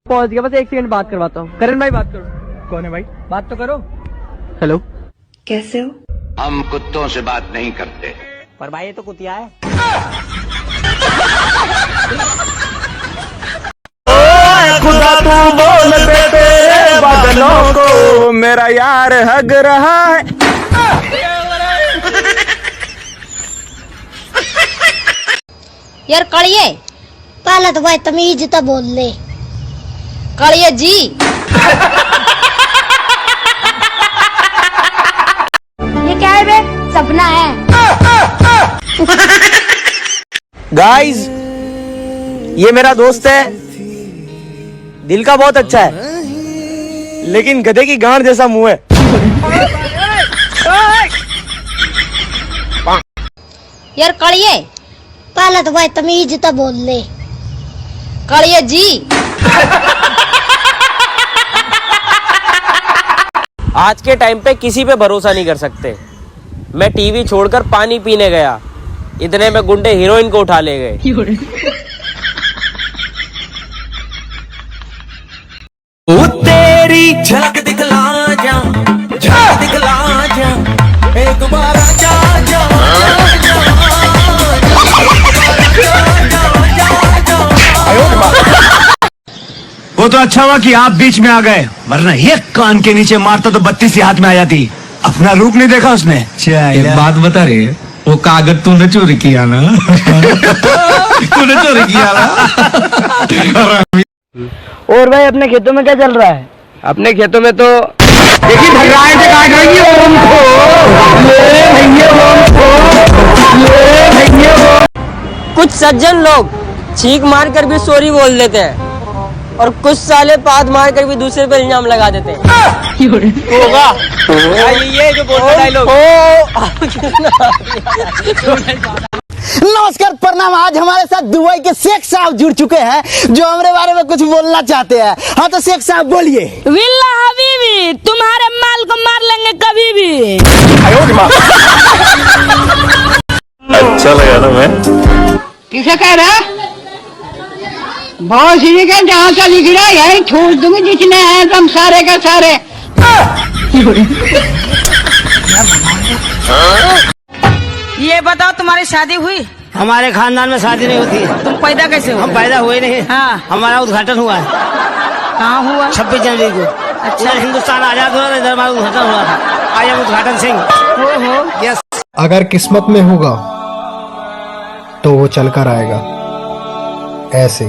पहुंच गया, बस एक सेकंड बात करवाता हूँ। करण भाई बात करो। कौन है भाई? बात तो करो। हेलो, कैसे हो? हम कुत्तों से बात नहीं करते। पर भाई ये तो कुतिया है। खुदा तू बोल दे तेरे बादलों को, मेरा यार हग रहा है। यार कड़िए, पहले तो भाई तमीज तो बोल ले। कड़िए जी। ये क्या है बे? सपना है। गाइस, ये मेरा दोस्त है, दिल का बहुत अच्छा है, लेकिन गधे की गांड जैसा मुंह है। यार कड़िए, पहले तो भाई तमीज तो बोल ले। कड़िए जी। आज के टाइम पे किसी पे भरोसा नहीं कर सकते। मैं टीवी छोड़कर पानी पीने गया, इतने में गुंडे हीरोइन को उठा ले गए। ओ तेरी झलक दिखला जा, झलक दिखला जा, एक बार जा जा। वो तो अच्छा हुआ कि आप बीच में आ गए, वरना ये कान के नीचे मारता तो 32 ही हाथ में आ जाती। अपना रूप नहीं देखा उसने। एक बात बता रहे, वो कागज तूने चोरी किया ना? तूने चोरी किया ना? और भाई अपने खेतों में क्या चल रहा है? अपने खेतों में तो देखिए भगवान से काट रही है ओम को। कुछ सज्जन लोग चीख मार कर भी सॉरी बोल देते हैं, और कुछ साले पाद मार कर भी दूसरे पे इल्जाम लगा देते हैं। होगा ये जो बोलता डायलॉग। नमस्कार, प्रणाम। आज हमारे साथ दुबई के शेख साहब जुड़ चुके हैं, जो हमारे बारे में कुछ बोलना चाहते हैं। हाँ तो शेख साहब बोलिए। विल्ला हबीबी, तुम्हारे माल को मार लेंगे कभी भी। अच्छा लगा ना? मैं किसे कह रहा? बहुत सी जगह जहाँ का लिख रहा है यही छोड़ दूंगी, जितने हैं तुम सारे का सारे। ये बताओ, तुम्हारी शादी हुई? हमारे खानदान में शादी नहीं होती। तुम पैदा कैसे हो? हम पैदा हुए नहीं। हाँ। हमारा उद्घाटन हुआ है। कहाँ हुआ? 26 जनवरी को। अच्छा, हिंदुस्तान आजाद हुआ था, इधर हमारा उद्घाटन हुआ था। आई एम उद्घाटन सिंह। हो। यस। अगर किस्मत में होगा तो वो चल कर आएगा ऐसे।